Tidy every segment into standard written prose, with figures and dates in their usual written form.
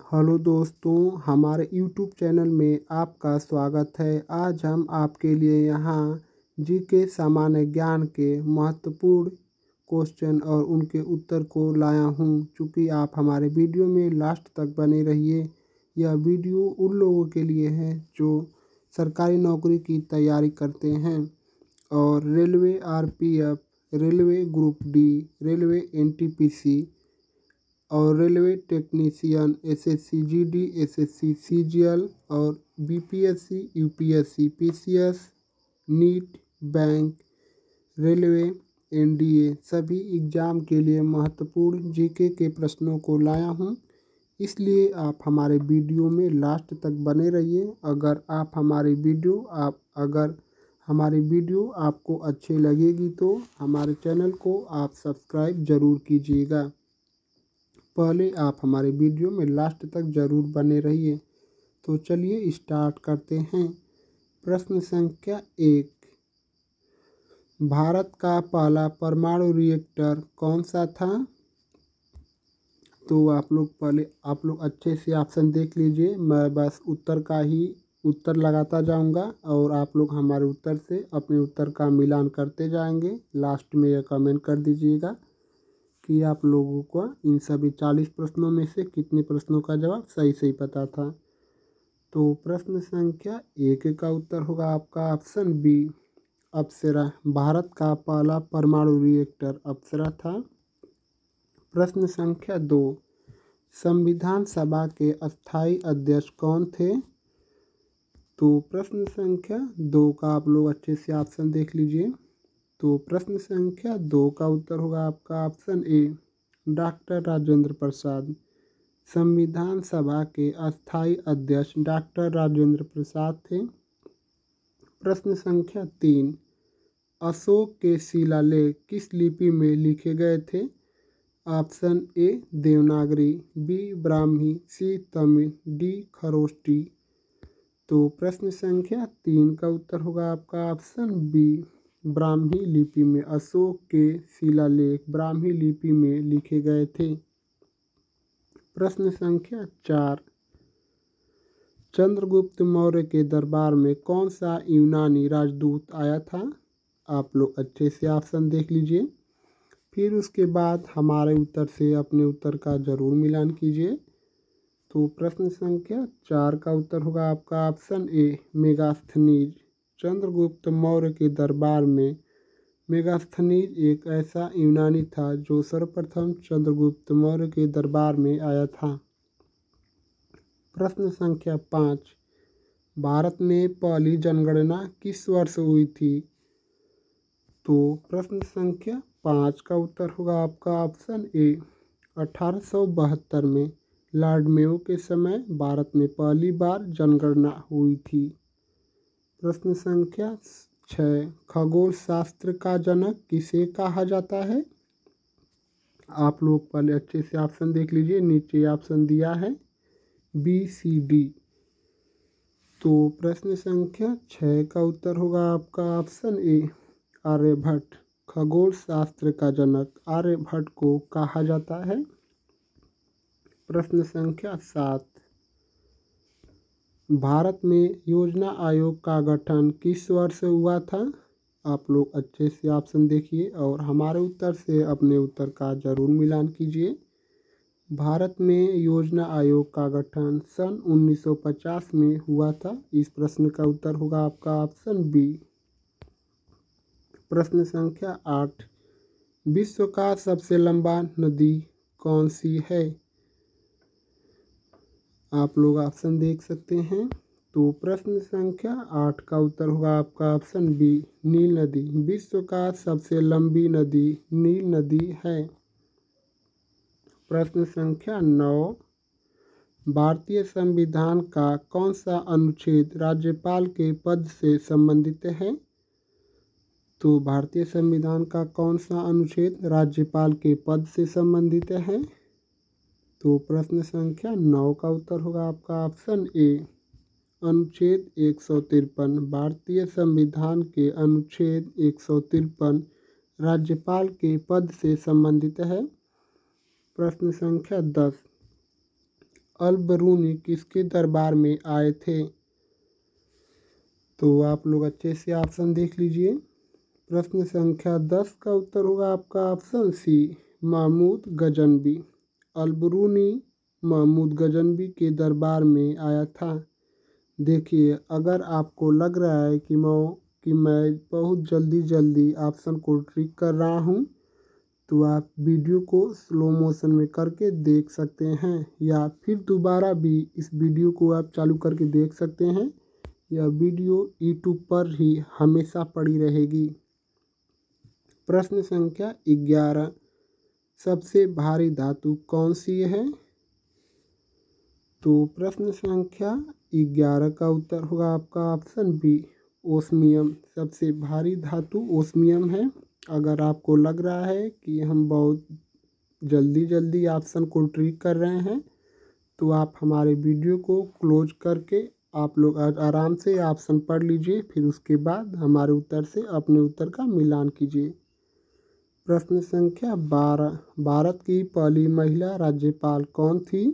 Hello दोस्तों, हमारे YouTube channel में आपका स्वागत है। आज हम आपके लिए यहाँ जीके सामान्य ज्ञान के महत्वपूर्ण क्वेश्चन और उनके उत्तर को लाया हूँ। चूँकि आप हमारे वीडियो में लास्ट तक बने रहिए। यह वीडियो उन लोगों के लिए है जो सरकारी नौकरी की तैयारी करते हैं और railway RPF, railway group D, railway NTPC और railway technician, SSC GD, SSC CGL और BPSC, UPSC, PCS, NEET, bank, railway, NDA सभी एग्ज़ाम के लिए महत्वपूर्ण जीके के प्रश्नों को लाया हूं। इसलिए आप हमारे वीडियो में लास्ट तक बने रहिए। अगर हमारी वीडियो आपको अच्छी लगेगी तो हमारे चैनल को आप सब्सक्राइब ज़रूर कीजिएगा। पहले आप हमारे वीडियो में लास्ट तक ज़रूर बने रहिए। तो चलिए स्टार्ट करते हैं। प्रश्न संख्या 1, भारत का पहला परमाणु रिएक्टर कौन सा था? तो आप लोग अच्छे से ऑप्शन देख लीजिए। मैं बस उत्तर का ही उत्तर लगाता जाऊंगा और आप लोग हमारे उत्तर से अपने उत्तर का मिलान करते जाएंगे। लास्ट में यह कमेंट कर दीजिएगा कि आप लोगों को इन सभी 40 प्रश्नों में से कितने प्रश्नों का जवाब सही पता था। तो प्रश्न संख्या 1 का उत्तर होगा आपका ऑप्शन बी, अप्सरा। भारत का पहला परमाणु रिएक्टर अप्सरा था। प्रश्न संख्या 2, संविधान सभा के अस्थायी अध्यक्ष कौन थे? तो प्रश्न संख्या 2 का आप लोग अच्छे से ऑप्शन देख लीजिए। तो प्रश्न संख्या 2 का उत्तर होगा आपका option A, doctor Rajendra Prasad. संविधान सभा के अस्थायी अध्यक्ष डॉक्टर राजेंद्र प्रसाद थे। प्रश्न संख्या 3, अशोक के शिलालेख किस लिपि में लिखे गए थे? Option A Devanagari, B Brahmi, C Tamil, D Kharoshthi. तो प्रश्न संख्या 3 का उत्तर होगा आपका ऑप्शन बी, ब्राह्मी लिपि में। अशोक के शिलालेख ब्राह्मी लिपि में लिखे गए थे। प्रश्न संख्या 4, चंद्रगुप्त मौर्य के दरबार में कौन सा यूनानी राजदूत आया था? आप लोग अच्छे से ऑप्शन देख लीजिए। फिर उसके बाद हमारे उत्तर से अपने उत्तर का जरूर मिलान कीजिए। तो प्रश्न संख्या 4 का उत्तर होगा आपका ऑप्शन ए, मेगास्थनीज। चंद्रगुप्त मौर्य के दरबार में मेगास्थनीज एक ऐसा यूनानी था जो सर्वप्रथम चंद्रगुप्त मौर्य के दरबार में आया था। प्रश्न संख्या 5, भारत में पहली जनगणना किस वर्ष हुई थी? तो प्रश्न संख्या 5 का उत्तर होगा आपका ऑप्शन ए, 1872 में लॉर्ड मेयो के समय भारत में पहली बार जनगणना हुई थी। प्रश्न संख्या 6, खगोल शास्त्र का जनक किसे कहा जाता है? आप लोग पहले अच्छे से ऑप्शन देख लीजिए। नीचे ऑप्शन दिया है बी सी डी। तो प्रश्न संख्या 6 का उत्तर होगा आपका ऑप्शन ए, आर्यभट्ट। खगोल शास्त्र का जनक आर्यभट्ट को कहा जाता है। प्रश्न संख्या 7, भारत में योजना आयोग का गठन किस वर्ष हुआ था? आप लोग अच्छे से ऑप्शन देखिए और हमारे उत्तर से अपने उत्तर का जरूर मिलान कीजिए। भारत में योजना आयोग का गठन सन 1950 में हुआ था। इस प्रश्न का उत्तर होगा आपका ऑप्शन बी। प्रश्न संख्या 8, विश्व का सबसे लंबा नदी कौन सी है? आप लोग ऑप्शन देख सकते हैं। तो प्रश्न संख्या 8 का उत्तर होगा आपका ऑप्शन बी, नील नदी। विश्व का सबसे लंबी नदी नील नदी है। प्रश्न संख्या 9, भारतीय संविधान का कौन सा अनुच्छेद राज्यपाल के पद से संबंधित है? तो भारतीय संविधान का कौन सा अनुच्छेद राज्यपाल के पद से संबंधित है? तो प्रश्न संख्या 9 का उत्तर होगा आपका ऑप्शन ए, अनुच्छेद 153। भारतीय संविधान के अनुच्छेद 153 राज्यपाल के पद से संबंधित है। प्रश्न संख्या 10, अल बरूनी किसके दरबार में आए थे? तो आप लोग अच्छे से ऑप्शन देख लीजिए। प्रश्न संख्या 10 का उत्तर होगा आपका ऑप्शन सी, महमूद गजनबी। अल बरूनी महमूद गजनबी के दरबार में आया था। देखिए, अगर आपको लग रहा है कि मैं बहुत जल्दी ऑप्शन को ट्रिक कर रहा हूँ, तो आप वीडियो को स्लो मोशन में करके देख सकते हैं, या फिर दोबारा भी इस वीडियो को आप चालू करके देख सकते हैं। यह वीडियो यूट्यूब पर ही हमेशा पड़ी रहेगी। प्रश्न संख्या 11, सबसे भारी धातु कौन सी है? तो प्रश्न संख्या 11 का उत्तर होगा आपका ऑप्शन बी, ओस्मियम। सबसे भारी धातु ओस्मियम है। अगर आपको लग रहा है कि हम बहुत जल्दी ऑप्शन को ट्रिक कर रहे हैं, तो आप हमारे वीडियो को क्लोज करके आप लोग आराम से ऑप्शन पढ़ लीजिए, फिर उसके बाद हमारे उत्तर से अपने उत्तर का मिलान कीजिए। प्रश्न संख्या 12, भारत की पहली महिला राज्यपाल कौन थी?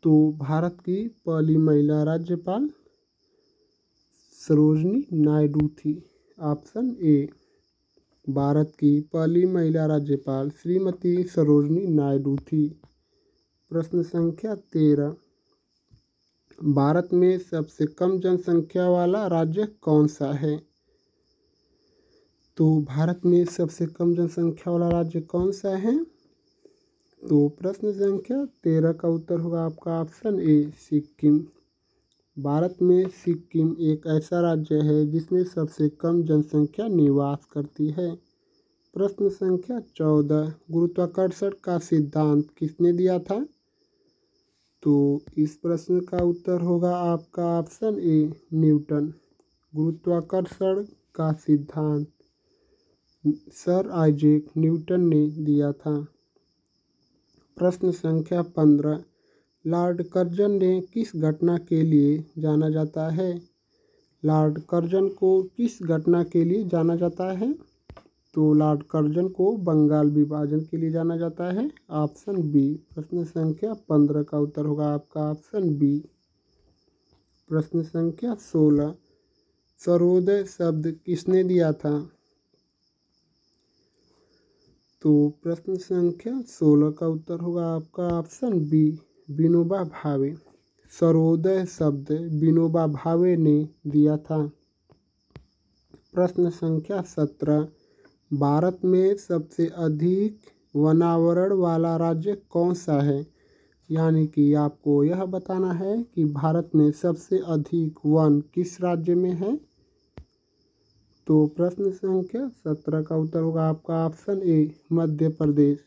तो भारत की पहली महिला राज्यपाल सरोजनी नायडू थी। ऑप्शन ए, भारत की पहली महिला राज्यपाल श्रीमती सरोजनी नायडू थी। प्रश्न संख्या 13, भारत में सबसे कम जनसंख्या वाला राज्य कौन सा है? तो भारत में सबसे कम जनसंख्या वाला राज्य कौन सा है? तो प्रश्न संख्या 13 का उत्तर होगा आपका ऑप्शन ए, सिक्किम। भारत में सिक्किम एक ऐसा राज्य है जिसमें सबसे कम जनसंख्या निवास करती है। प्रश्न संख्या 14, गुरुत्वाकर्षण का सिद्धांत किसने दिया था? तो इस प्रश्न का उत्तर होगा आपका ऑप्शन ए, न्यूटन। गुरुत्वाकर्षण का सिद्धांत सर आइजैक न्यूटन ने दिया था। प्रश्न संख्या 15, लॉर्ड कर्जन ने किस घटना के लिए जाना जाता है? लॉर्ड कर्जन को किस घटना के लिए जाना जाता है? तो लॉर्ड कर्जन को बंगाल विभाजन के लिए जाना जाता है। Option B. प्रश्न संख्या 15 का उत्तर होगा आपका ऑप्शन बी। प्रश्न संख्या 16, सर्वोदय शब्द किसने दिया था? तो प्रश्न संख्या 16 का उत्तर होगा आपका ऑप्शन बी, विनोबा भावे। सर्वोदय शब्द विनोबा भावे ने दिया था। प्रश्न संख्या 17, भारत में सबसे अधिक वनावरण वाला राज्य कौन सा है? यानी कि आपको यह बताना है कि भारत में सबसे अधिक वन किस राज्य में है। तो प्रश्न संख्या 17 का उत्तर होगा आपका ऑप्शन ए, मध्य प्रदेश।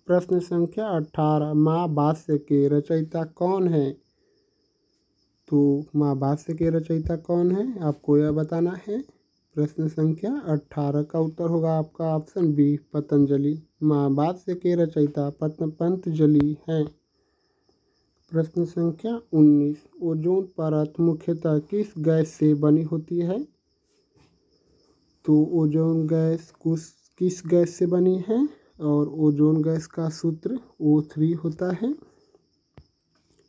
प्रश्न संख्या 18, महाभाष्य के रचयिता कौन है? तो महाभाष्य के रचयिता कौन है, आपको यह बताना है। प्रश्न संख्या 18 का उत्तर होगा आपका ऑप्शन बी, पतंजलि। महाभाष्य के रचयिता पतंजलि हैं। प्रश्न संख्या 19, ओजोन परत मुख्यतः किस गैस से बनी होती है? तो ओजोन गैस किस गैस से बनी है? और ओजोन गैस का सूत्र O3 होता है।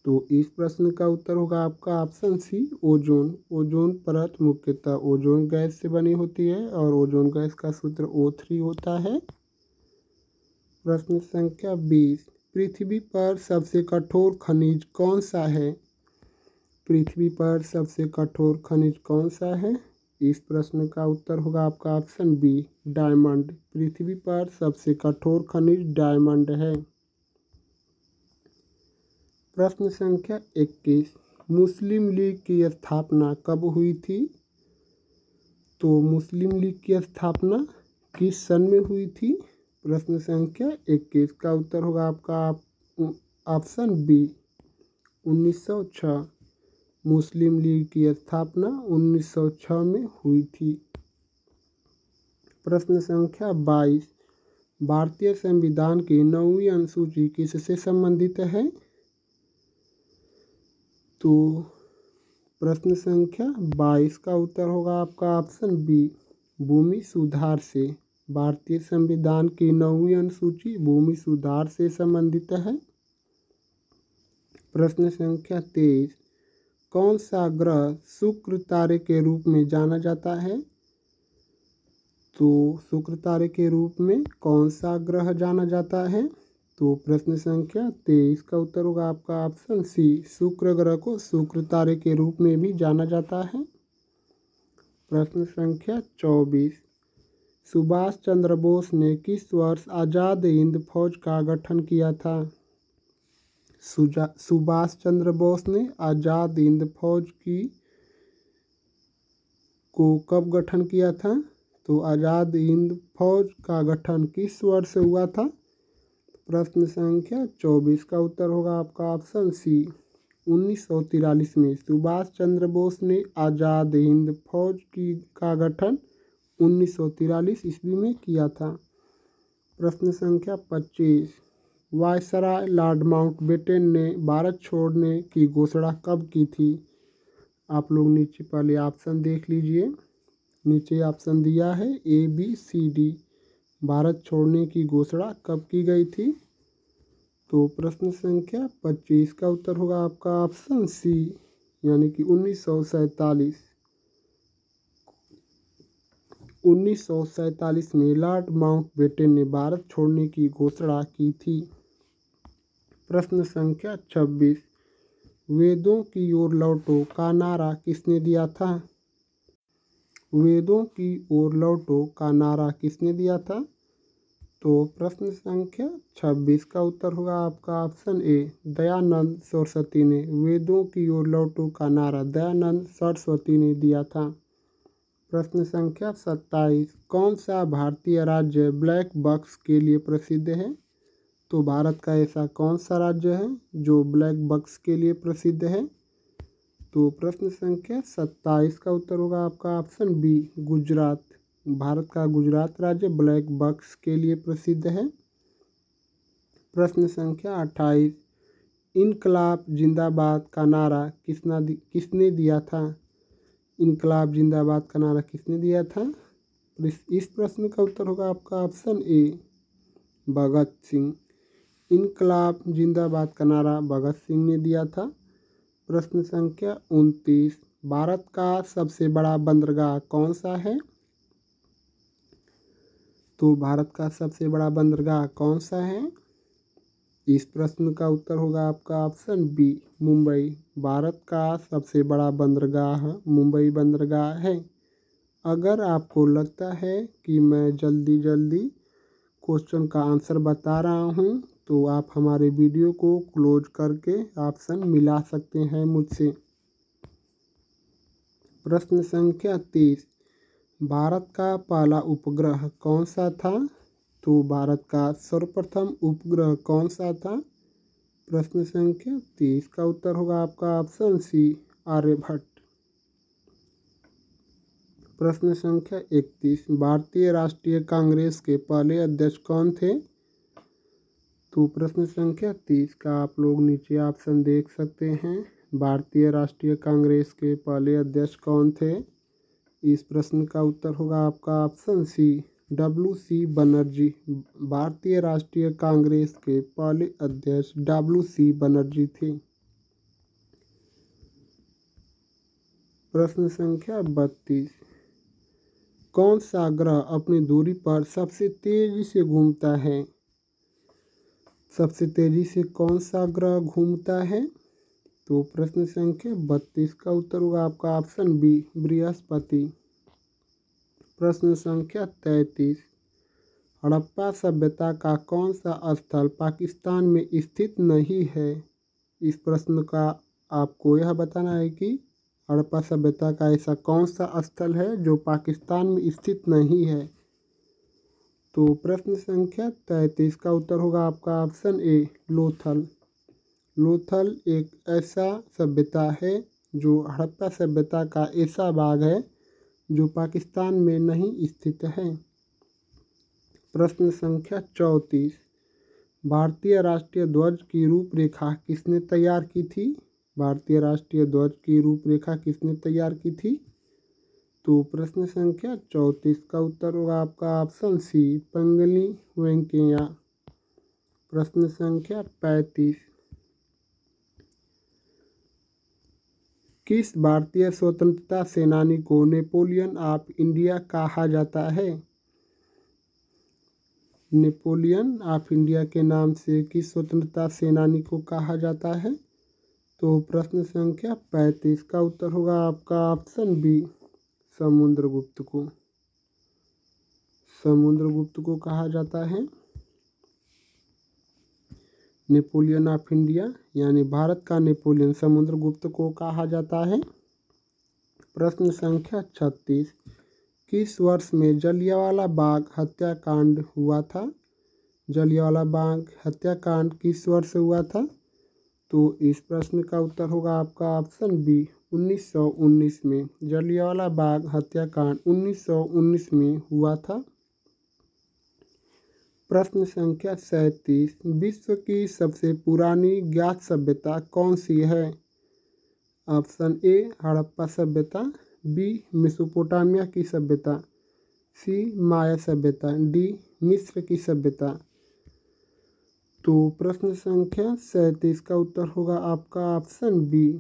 तो इस प्रश्न का उत्तर होगा आपका ऑप्शन सी, ओजोन। ओजोन परत मुख्यतः ओजोन गैस से बनी होती है और ओजोन गैस का सूत्र O3 होता है। प्रश्न संख्या 20, पृथ्वी पर सबसे कठोर खनिज कौन सा है? पृथ्वी पर सबसे कठोर खनिज कौन सा है? इस प्रश्न का उत्तर होगा आपका ऑप्शन बी, डायमंड। पृथ्वी पर सबसे कठोर खनिज डायमंड है। प्रश्न संख्या 21, मुस्लिम लीग की स्थापना कब हुई थी? तो मुस्लिम लीग की स्थापना किस सन में हुई थी? प्रश्न संख्या 21 का उत्तर होगा आपका ऑप्शन बी, 1906। मुस्लिम लीग की स्थापना 1906 में हुई थी। प्रश्न संख्या 22, भारतीय संविधान की 9वीं अनुसूची किससे संबंधित है? तो प्रश्न संख्या 22 का उत्तर होगा आपका ऑप्शन बी, भूमि सुधार से। भारतीय संविधान की 9वीं अनुसूची भूमि सुधार से संबंधित है। प्रश्न संख्या 23, कौन सा ग्रह शुक्र तारे के रूप में जाना जाता है? तो शुक्र तारे के रूप में कौन सा ग्रह जाना जाता है? तो प्रश्न संख्या 23 का उत्तर होगा आपका ऑप्शन सी, शुक्र ग्रह को शुक्र तारे के रूप में भी जाना जाता है। प्रश्न संख्या 24, सुभाष चंद्र बोस ने किस वर्ष आज़ाद हिंद फौज का गठन किया था? सुभाष चंद्र बोस ने आज़ाद हिंद फौज को कब गठन किया था? तो आज़ाद हिंद फौज का गठन किस वर्ष हुआ था? प्रश्न संख्या 24 का उत्तर होगा आपका ऑप्शन सी, 1943 में सुभाष चंद्र बोस ने आज़ाद हिंद फौज का गठन 1943 ईस्वी में किया था। प्रश्न संख्या 25, वायसराय लॉर्ड माउंटबेटन ने भारत छोड़ने की घोषणा कब की थी? आप लोग नीचे पहले ऑप्शन देख लीजिए। नीचे ऑप्शन दिया है ABCD, भारत छोड़ने की घोषणा कब की गई थी? तो प्रश्न संख्या 25 का उत्तर होगा आपका ऑप्शन सी, यानी कि 1947। 1947 में लॉर्ड माउंटबेटन ने भारत छोड़ने की घोषणा की थी। प्रश्न संख्या 26, वेदों की ओर लौटो का नारा किसने दिया था? वेदों की ओर लौटो का नारा किसने दिया था? तो प्रश्न संख्या 26 का उत्तर होगा आपका ऑप्शन ए, दयानंद सरस्वती ने वेदों की ओर लौटो का नारा दयानंद सरस्वती ने दिया था। प्रश्न संख्या 27, कौन सा भारतीय राज्य ब्लैक बक्स के लिए प्रसिद्ध है? तो भारत का ऐसा कौन सा राज्य है जो ब्लैक बक्स के लिए प्रसिद्ध है? तो प्रश्न संख्या 27 का उत्तर होगा आपका ऑप्शन बी, गुजरात। भारत का गुजरात राज्य ब्लैक बक्स के लिए प्रसिद्ध है। प्रश्न संख्या 28, इनकलाब जिंदाबाद का नारा किसने दिया था? इनकलाब जिंदाबाद का नारा किसने दिया था? इस प्रश्न का उत्तर होगा आपका ऑप्शन ए, भगत सिंह। इनकलाब जिंदाबाद का नारा भगत सिंह ने दिया था। प्रश्न संख्या 29, भारत का सबसे बड़ा बंदरगाह कौन सा है? तो भारत का सबसे बड़ा बंदरगाह कौन सा है? इस प्रश्न का उत्तर होगा आपका ऑप्शन बी, मुंबई। भारत का सबसे बड़ा बंदरगाह मुंबई बंदरगाह है। अगर आपको लगता है कि मैं जल्दी क्वेश्चन का आंसर बता रहा हूं, तो आप हमारे वीडियो को क्लोज करके ऑप्शन मिला सकते हैं मुझसे। प्रश्न संख्या 30, भारत का पहला उपग्रह कौन सा था? तो भारत का सर्वप्रथम उपग्रह कौन सा था? प्रश्न संख्या 30 का उत्तर होगा आपका ऑप्शन सी, आर्यभट्ट। प्रश्न संख्या 31, भारतीय राष्ट्रीय कांग्रेस के पहले अध्यक्ष कौन थे? तो प्रश्न संख्या 30 का आप लोग नीचे ऑप्शन देख सकते हैं। भारतीय राष्ट्रीय कांग्रेस के पहले अध्यक्ष कौन थे? इस प्रश्न का उत्तर होगा आपका ऑप्शन सी, WC बनर्जी। भारतीय राष्ट्रीय कांग्रेस के पहले अध्यक्ष WC बनर्जी थे। प्रश्न संख्या 32, कौन सा ग्रह अपनी दूरी पर सबसे तेजी से घूमता है? सबसे तेजी से कौन सा ग्रह घूमता है? तो प्रश्न संख्या 32 का उत्तर होगा आपका ऑप्शन बी, बृहस्पति। प्रश्न संख्या 33, हड़प्पा सभ्यता का कौन सा स्थल पाकिस्तान में स्थित नहीं है? इस प्रश्न का आपको यह बताना है कि हड़प्पा सभ्यता का ऐसा कौन सा स्थल है जो पाकिस्तान में स्थित नहीं है। तो प्रश्न संख्या 33 का उत्तर होगा आपका ऑप्शन ए, लोथल। लोथल एक ऐसा सभ्यता है जो हड़प्पा सभ्यता का ऐसा भाग है जो पाकिस्तान में नहीं स्थित है। प्रश्न संख्या 34, भारतीय राष्ट्रीय ध्वज की रूपरेखा किसने तैयार की थी? भारतीय राष्ट्रीय ध्वज की रूपरेखा किसने तैयार की थी? तो प्रश्न संख्या 34 का उत्तर होगा आपका ऑप्शन सी, पंगली वेंकैया। प्रश्न संख्या 35, किस भारतीय स्वतंत्रता सेनानी को नेपोलियन ऑफ इंडिया कहा जाता है? नेपोलियन ऑफ इंडिया के नाम से किस स्वतंत्रता सेनानी को कहा जाता है? तो प्रश्न संख्या 35 का उत्तर होगा आपका ऑप्शन बी, समुद्रगुप्त को। समुद्रगुप्त को कहा जाता है नेपोलियन ऑफ इंडिया, यानी भारत का नेपोलियन समुद्रगुप्त को कहा जाता है। प्रश्न संख्या 36, किस वर्ष में जलियांवाला बाग हत्याकांड हुआ था? जलियांवाला बाग हत्याकांड किस वर्ष हुआ था? तो इस प्रश्न का उत्तर होगा आपका ऑप्शन बी, 1919 में। जलियांवाला बाग हत्याकांड 1919 में हुआ था। प्रश्न संख्या 37, विश्व की सबसे पुरानी ज्ञात सभ्यता कौन सी है? ऑप्शन ए, हड़प्पा सभ्यता, बी, मेसोपोटामिया की सभ्यता, सी, माया सभ्यता, डी, मिस्र की सभ्यता। तो प्रश्न संख्या 37 का उत्तर होगा आपका ऑप्शन बी,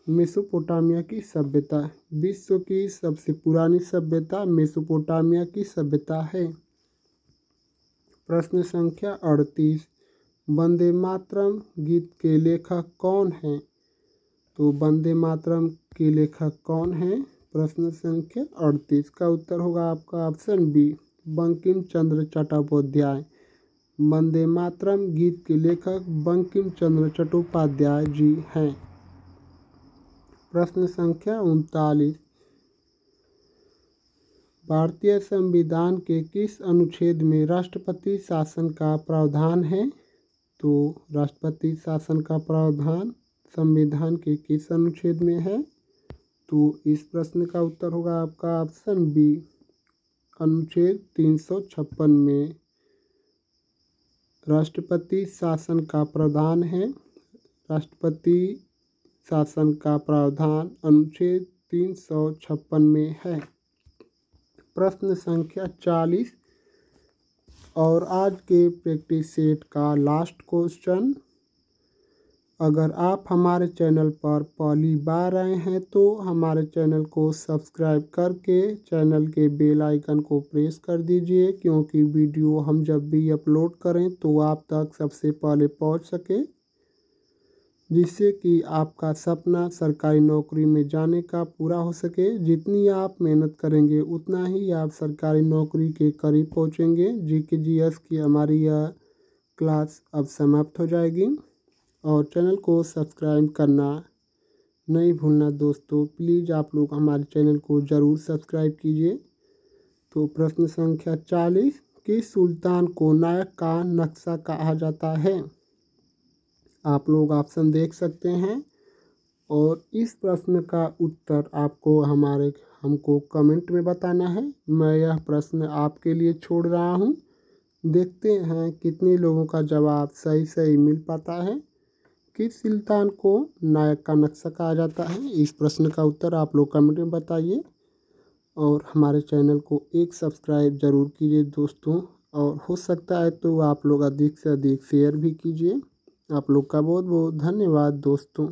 मेसोपोटामिया की सभ्यता। विश्व की सबसे पुरानी सभ्यता मेसोपोटामिया की सभ्यता है। प्रश्न संख्या 38, वंदे मातरम गीत के लेखक कौन हैं? तो वंदे मातरम के लेखक कौन हैं? प्रश्न संख्या 38 का उत्तर होगा आपका ऑप्शन बी, बंकिम चंद्र चट्टोपाध्याय। वंदे मातरम गीत के लेखक बंकिम चंद्र चट्टोपाध्याय जी हैं। प्रश्न संख्या 39, भारतीय संविधान के किस अनुच्छेद में राष्ट्रपति शासन का प्रावधान है? तो राष्ट्रपति शासन का प्रावधान संविधान के किस अनुच्छेद में है? तो इस प्रश्न का उत्तर होगा आपका ऑप्शन बी, अनुच्छेद 356 में राष्ट्रपति शासन का प्रावधान है। राष्ट्रपति शासन का प्रावधान अनुच्छेद 356 में है। प्रश्न संख्या 40 और आज के प्रैक्टिस सेट का लास्ट क्वेश्चन, अगर आप हमारे चैनल पर पहली बार आए हैं तो हमारे चैनल को सब्सक्राइब करके चैनल के बेल आइकन को प्रेस कर दीजिए, क्योंकि वीडियो हम जब भी अपलोड करें तो आप तक सबसे पहले पहुंच सके, जिससे कि आपका सपना सरकारी नौकरी में जाने का पूरा हो सके। जितनी आप मेहनत करेंगे उतना ही आप सरकारी नौकरी के करीब पहुंचेंगे। GK/GS की हमारी यह क्लास अब समाप्त हो जाएगी और चैनल को सब्सक्राइब करना नहीं भूलना दोस्तों। प्लीज़ आप लोग हमारे चैनल को ज़रूर सब्सक्राइब कीजिए। तो प्रश्न संख्या 40, किस सुल्तान को नायक का नक्शा कहा जाता है? आप लोग ऑप्शन देख सकते हैं और इस प्रश्न का उत्तर आपको हमको कमेंट में बताना है। मैं यह प्रश्न आपके लिए छोड़ रहा हूं। देखते हैं कितने लोगों का जवाब सही मिल पाता है। किस सुल्तान को नायक का नक्शा कहा जाता है? इस प्रश्न का उत्तर आप लोग कमेंट में बताइए और हमारे चैनल को एक सब्सक्राइब ज़रूर कीजिए दोस्तों, और हो सकता है तो आप लोग अधिक से अधिक शेयर भी कीजिए। आप लोग का बहुत बहुत धन्यवाद दोस्तों।